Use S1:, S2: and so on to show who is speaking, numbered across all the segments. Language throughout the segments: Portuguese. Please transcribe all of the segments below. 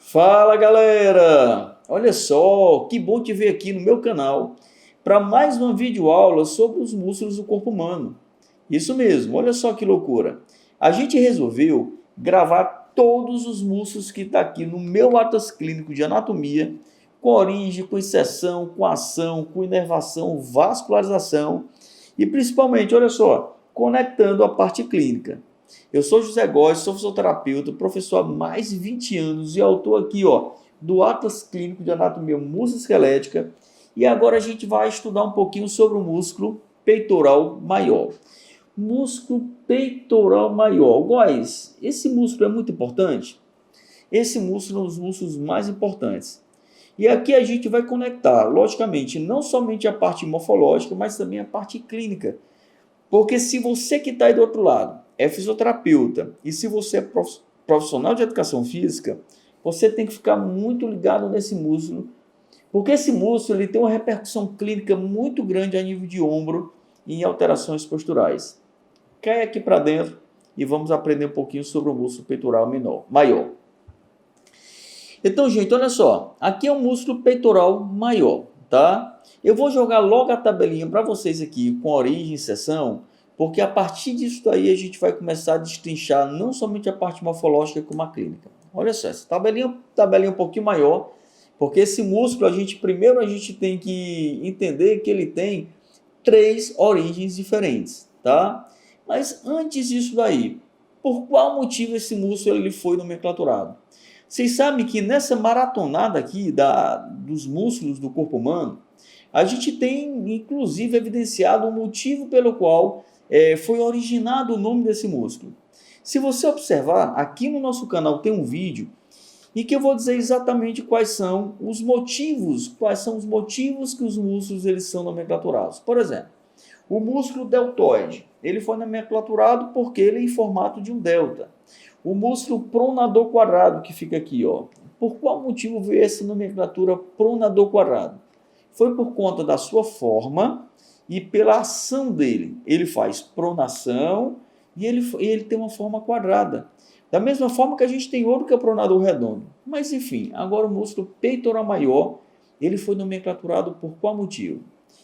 S1: Fala galera! Olha só, que bom te ver aqui no meu canal para mais uma videoaula sobre os músculos do corpo humano. Isso mesmo, olha só que loucura. A gente resolveu gravar todos os músculos que está aqui no meu atlas clínico de anatomia, com origem, com inserção, com ação, com inervação, vascularização e principalmente, olha só, conectando a parte clínica. Eu sou José Góes, sou fisioterapeuta, professor há mais de 20 anos e autor aqui, do Atlas Clínico de Anatomia Musculoesquelética. E agora a gente vai estudar um pouquinho sobre o músculo peitoral maior. Músculo peitoral maior. Góes, esse músculo é muito importante? Esse músculo é um dos músculos mais importantes. E aqui a gente vai conectar, logicamente, não somente a parte morfológica, mas também a parte clínica. Porque se você que está aí do outro lado é fisioterapeuta e se você é profissional de educação física, você tem que ficar muito ligado nesse músculo, porque esse músculo ele tem uma repercussão clínica muito grande a nível de ombro e em alterações posturais. Cai aqui para dentro e vamos aprender um pouquinho sobre o músculo peitoral maior. Então, gente, olha só, aqui é o músculo peitoral maior, tá? Eu vou jogar logo a tabelinha para vocês aqui com origem e seção, porque a partir disso daí a gente vai começar a destrinchar não somente a parte morfológica como a clínica. Olha só, essa tabelinha um pouquinho maior, porque esse músculo primeiro a gente tem que entender que ele tem 3 origens diferentes, tá? Mas antes disso daí, por qual motivo esse músculo ele foi nomenclaturado? Vocês sabem que nessa maratonada aqui dos músculos do corpo humano, a gente tem inclusive evidenciado o motivo pelo qual foi originado o nome desse músculo. Se você observar, aqui no nosso canal tem um vídeo em que eu vou dizer exatamente quais são os motivos que os músculos eles são nomenclaturados. Por exemplo, o músculo deltoide, ele foi nomenclaturado porque ele é em formato de um delta. O músculo pronador quadrado que fica aqui, por qual motivo veio essa nomenclatura pronador quadrado? Foi por conta da sua forma e pela ação dele. Ele faz pronação e ele tem uma forma quadrada. Da mesma forma que a gente tem outro que é o pronador redondo. Mas enfim, agora o músculo peitoral maior, ele foi nomenclaturado por qual motivo?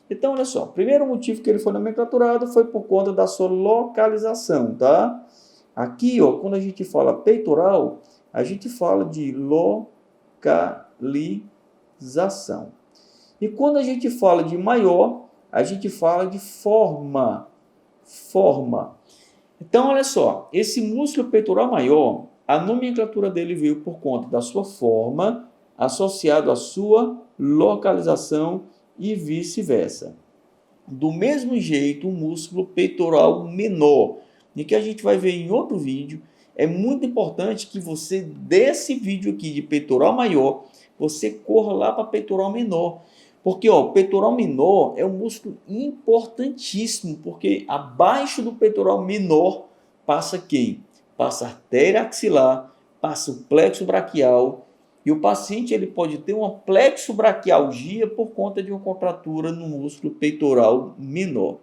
S1: Então, olha só, o primeiro motivo que ele foi nomenclaturado foi por conta da sua localização, tá? Aqui, quando a gente fala peitoral, a gente fala de localização. E quando a gente fala de maior, a gente fala de forma. Então, olha só, esse músculo peitoral maior, a nomenclatura dele veio por conta da sua forma, associado à sua localização e vice-versa. Do mesmo jeito, o músculo peitoral menor, e que a gente vai ver em outro vídeo, é muito importante que você, desse vídeo aqui de peitoral maior, você corra lá para peitoral menor. Porque o peitoral menor é um músculo importantíssimo, porque abaixo do peitoral menor passa quem? Passa a artéria axilar, passa o plexo braquial, e o paciente ele pode ter uma plexobraquialgia por conta de uma contratura no músculo peitoral menor.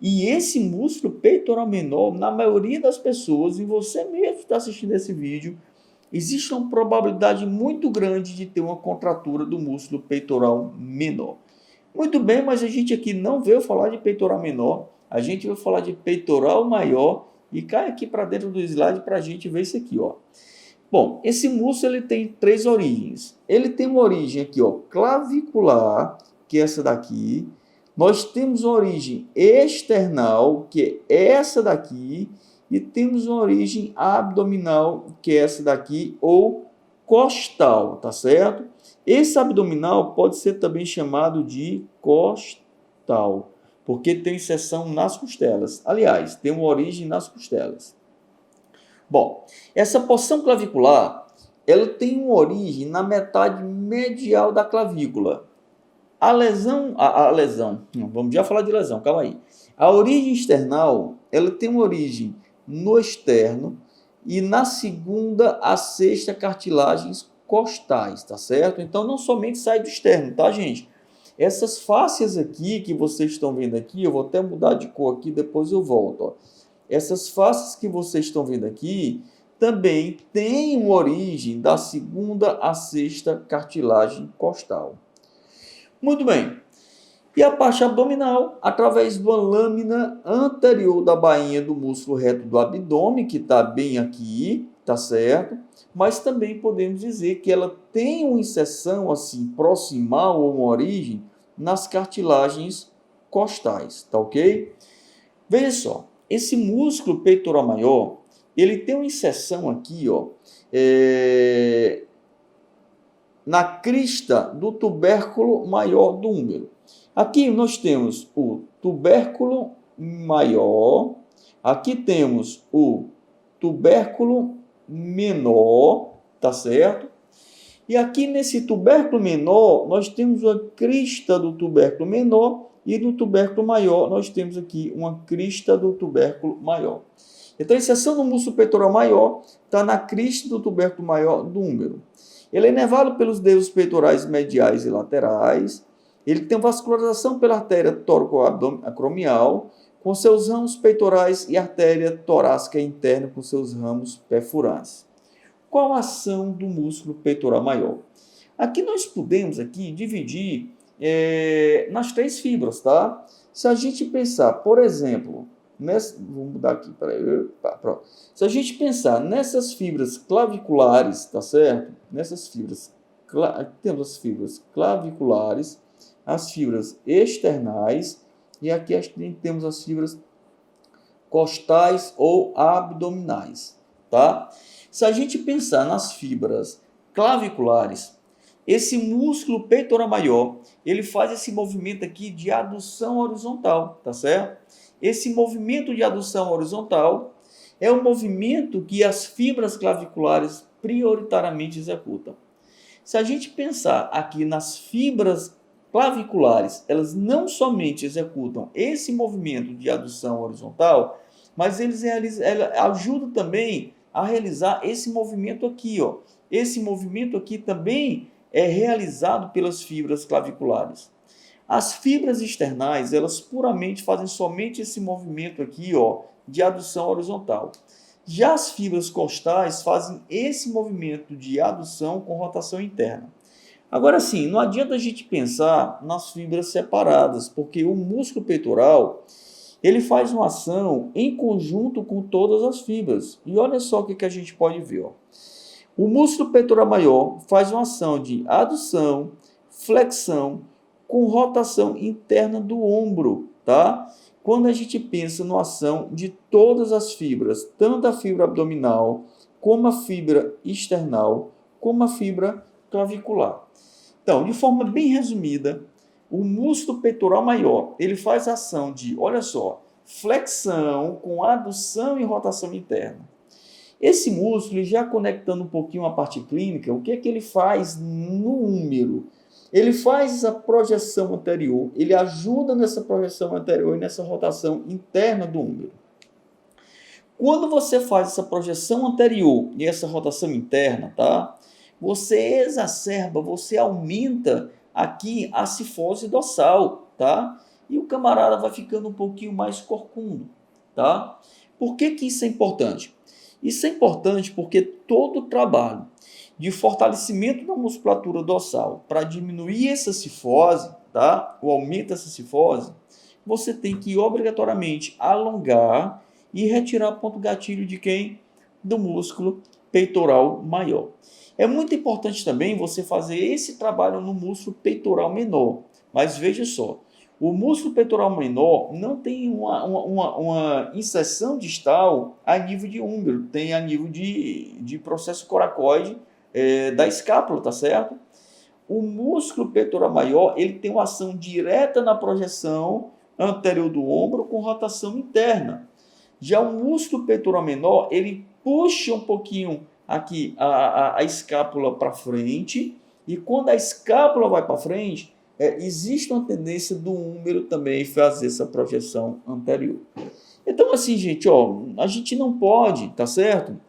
S1: E esse músculo peitoral menor, na maioria das pessoas, e você mesmo está assistindo esse vídeo, existe uma probabilidade muito grande de ter uma contratura do músculo peitoral menor. Muito bem, mas a gente aqui não veio falar de peitoral menor, a gente veio falar de peitoral maior, e cai aqui para dentro do slide para a gente ver isso aqui, Bom, esse músculo ele tem 3 origens. Ele tem uma origem aqui, clavicular, que é essa daqui. Nós temos uma origem external, que é essa daqui, e temos uma origem abdominal, que é essa daqui, ou costal, tá certo? Esse abdominal pode ser também chamado de costal, porque tem inserção nas costelas. Aliás, tem uma origem nas costelas. Bom, essa porção clavicular, ela tem uma origem na metade medial da clavícula. A lesão, vamos já falar de lesão, calma aí. A origem external, ela tem uma origem no externo e na segunda a sexta cartilagens costais, tá certo? Então, não somente sai do externo, tá, gente? Essas fáscias aqui que vocês estão vendo aqui, eu vou até mudar de cor aqui, depois eu volto, Essas faces que vocês estão vendo aqui também tem uma origem da segunda à sexta cartilagem costal. Muito bem. E a parte abdominal, através de uma lâmina anterior da bainha do músculo reto do abdômen, que está bem aqui, tá certo? Mas também podemos dizer que ela tem uma inserção assim proximal ou uma origem nas cartilagens costais, tá ok? Veja só, esse músculo peitoral maior, ele tem uma inserção aqui, ó, na crista do tubérculo maior do úmero. Aqui nós temos o tubérculo maior, aqui temos o tubérculo menor, tá certo? E aqui nesse tubérculo menor, nós temos a crista do tubérculo menor e do tubérculo maior, nós temos aqui uma crista do tubérculo maior. Então, a inserção do músculo peitoral maior está na crista do tubérculo maior do úmero. Ele é inervado pelos nervos peitorais mediais e laterais. Ele tem vascularização pela artéria tóraco-acromial, com seus ramos peitorais e artéria torácica interna com seus ramos perfurantes. Qual a ação do músculo peitoral maior? Aqui nós podemos dividir nas 3 fibras, tá? Se a gente pensar, por exemplo, vou mudar aqui, pronto. Se a gente pensar nessas fibras claviculares, tá certo? Nessas fibras, temos as fibras claviculares, as fibras externais e aqui temos as fibras costais ou abdominais, tá? Se a gente pensar nas fibras claviculares, esse músculo peitoral maior, ele faz esse movimento aqui de adução horizontal, tá certo? Esse movimento de adução horizontal é um movimento que as fibras claviculares prioritariamente executam. Se a gente pensar aqui nas fibras claviculares, elas não somente executam esse movimento de adução horizontal, mas elas ajudam também a realizar esse movimento aqui, ó. Esse movimento aqui também é realizado pelas fibras claviculares. As fibras externais, elas puramente fazem somente esse movimento aqui, ó, de adução horizontal. Já as fibras costais fazem esse movimento de adução com rotação interna. Agora sim, não adianta a gente pensar nas fibras separadas, porque o músculo peitoral, ele faz uma ação em conjunto com todas as fibras. E olha só o que a gente pode ver, ó. O músculo peitoral maior faz uma ação de adução, flexão, com rotação interna do ombro, tá? Quando a gente pensa na ação de todas as fibras, tanto a fibra abdominal, como a fibra external, como a fibra clavicular. Então, de forma bem resumida, o músculo peitoral maior, ele faz ação de, olha só, flexão com adução e rotação interna. Esse músculo, já conectando um pouquinho a parte clínica, o que é que ele faz no úmero? Ele faz essa projeção anterior, ele ajuda nessa projeção anterior e nessa rotação interna do úmero. Quando você faz essa projeção anterior e essa rotação interna, tá? Você exacerba, você aumenta aqui a cifose dorsal, tá? E o camarada vai ficando um pouquinho mais corcundo, tá? Por que isso é importante? Isso é importante porque todo o trabalho de fortalecimento da musculatura dorsal para diminuir essa cifose, tá? O aumento dessa cifose, você tem que obrigatoriamente alongar e retirar ponto gatilho de quem? Do músculo peitoral maior. É muito importante também você fazer esse trabalho no músculo peitoral menor. Mas veja só, o músculo peitoral menor não tem uma inserção distal a nível de úmero, tem a nível de processo coracoide da escápula, tá certo? O músculo peitoral maior, ele tem uma ação direta na projeção anterior do ombro com rotação interna. Já o músculo peitoral menor, ele puxa um pouquinho aqui a escápula para frente, e quando a escápula vai para frente, existe uma tendência do úmero também fazer essa projeção anterior. Então, assim, gente, ó, a gente não pode, tá certo?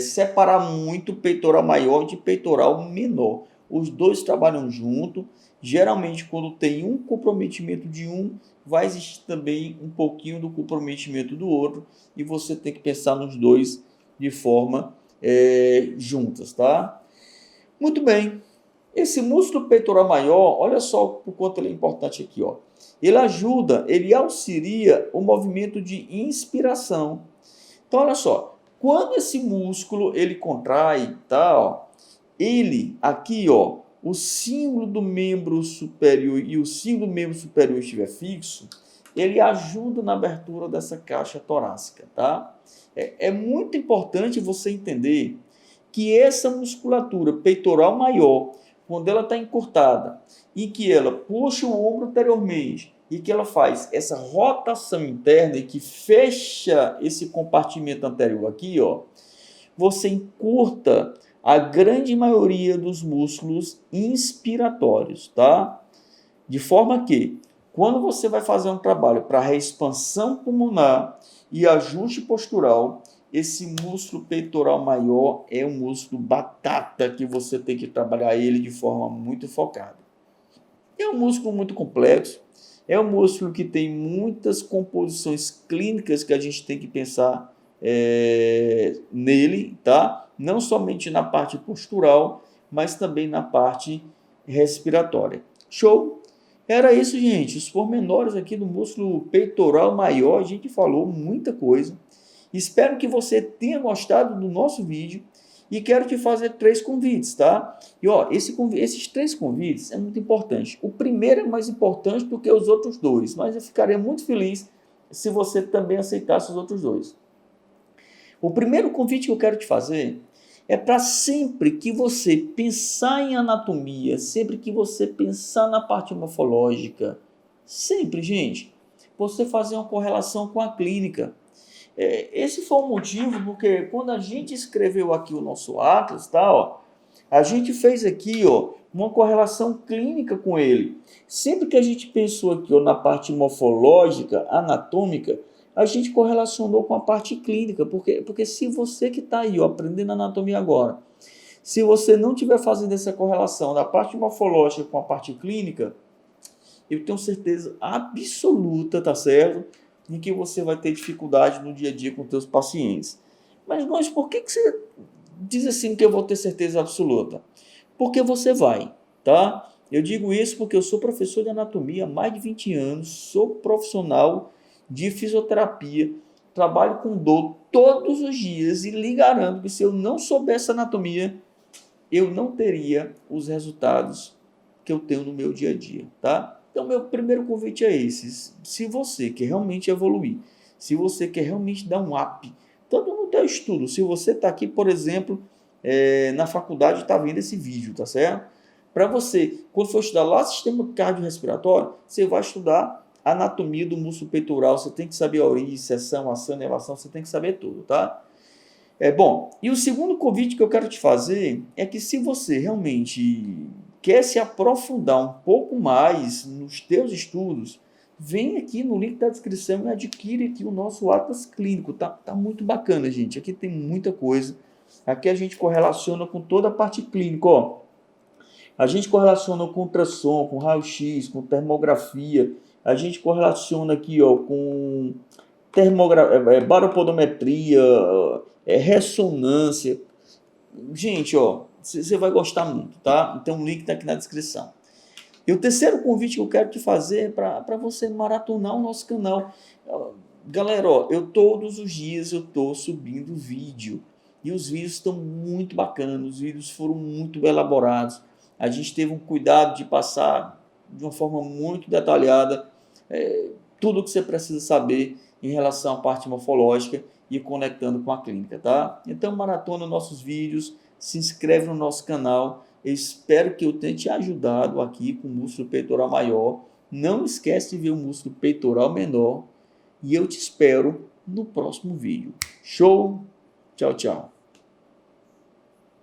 S1: Separar muito peitoral maior de peitoral menor. Os dois trabalham junto. Geralmente, quando tem um comprometimento de um, vai existir também um pouquinho do comprometimento do outro, e você tem que pensar nos dois de forma juntas, tá? Muito bem. Esse músculo peitoral maior, olha só o quanto ele é importante aqui, ó. Ele ajuda, ele auxilia o movimento de inspiração. Então, olha só, quando esse músculo ele contrai, tá, ó, ele aqui, ó, o símbolo do membro superior e o símbolo do membro superior estiver fixo, ele ajuda na abertura dessa caixa torácica, tá? É muito importante você entender que essa musculatura peitoral maior, quando ela está encurtada e que ela puxa o ombro anteriormente e que ela faz essa rotação interna e que fecha esse compartimento anterior aqui, ó, você encurta a grande maioria dos músculos inspiratórios, tá? De forma que, quando você vai fazer um trabalho para reexpansão pulmonar e ajuste postural, esse músculo peitoral maior é um músculo batata que você tem que trabalhar ele de forma muito focada. É um músculo muito complexo, é um músculo que tem muitas composições clínicas que a gente tem que pensar nele, tá? Não somente na parte postural, mas também na parte respiratória. Show? Era isso, gente. Os pormenores aqui do músculo peitoral maior, a gente falou muita coisa. Espero que você tenha gostado do nosso vídeo e quero te fazer 3 convites, tá? E ó, esses 3 convites é muito importante. O primeiro é mais importante do que os outros 2, mas eu ficaria muito feliz se você também aceitasse os outros 2. O primeiro convite que eu quero te fazer é para sempre que você pensar em anatomia, sempre que você pensar na parte morfológica, sempre, gente, você fazer uma correlação com a clínica. Esse foi o motivo porque quando a gente escreveu aqui o nosso Atlas, tá, ó, a gente fez aqui, ó, uma correlação clínica com ele. Sempre que a gente pensou aqui, ó, na parte morfológica, anatômica, a gente correlacionou com a parte clínica, porque se você que está aí, ó, aprendendo anatomia agora, se você não estiver fazendo essa correlação da parte morfológica com a parte clínica, eu tenho certeza absoluta, tá certo? Em que você vai ter dificuldade no dia a dia com os seus pacientes. Mas por que você diz assim que eu vou ter certeza absoluta? Porque você vai, tá? Eu digo isso porque eu sou professor de anatomia há mais de 20 anos, sou profissional de fisioterapia, trabalho com dor todos os dias e lhe garanto que se eu não soubesse anatomia, eu não teria os resultados que eu tenho no meu dia a dia, tá? Então, meu primeiro convite é esse. Se você quer realmente evoluir, se você quer realmente dar um up, tanto no teu estudo, se você está aqui, por exemplo, na faculdade, está vendo esse vídeo, tá certo? Para você, quando for estudar lá sistema cardiorrespiratório, você vai estudar anatomia do músculo peitoral, você tem que saber a origem, seção, ação, elevação, você tem que saber tudo, tá? Bom, e o segundo convite que eu quero te fazer é que se você realmente quer se aprofundar um pouco mais nos teus estudos, vem aqui no link da descrição e adquire aqui o nosso Atlas Clínico. Tá muito bacana, gente. Aqui tem muita coisa. Aqui a gente correlaciona com toda a parte clínica, ó. A gente correlaciona com ultrassom, com raio-x, com termografia. A gente correlaciona aqui, ó, com baropodometria, ressonância. Gente, ó, você vai gostar muito, tá? Então o link está aqui na descrição. E o terceiro convite que eu quero te fazer é para você maratonar o nosso canal. Galera, ó, eu todos os dias eu estou subindo vídeo. E os vídeos estão muito bacanas, os vídeos foram muito bem elaborados. A gente teve um cuidado de passar de uma forma muito detalhada tudo o que você precisa saber em relação à parte morfológica e conectando com a clínica, tá? Então maratona nossos vídeos, se inscreve no nosso canal. Eu espero que eu tenha te ajudado aqui com o músculo peitoral maior. Não esquece de ver o músculo peitoral menor. E eu te espero no próximo vídeo. Show? Tchau, tchau.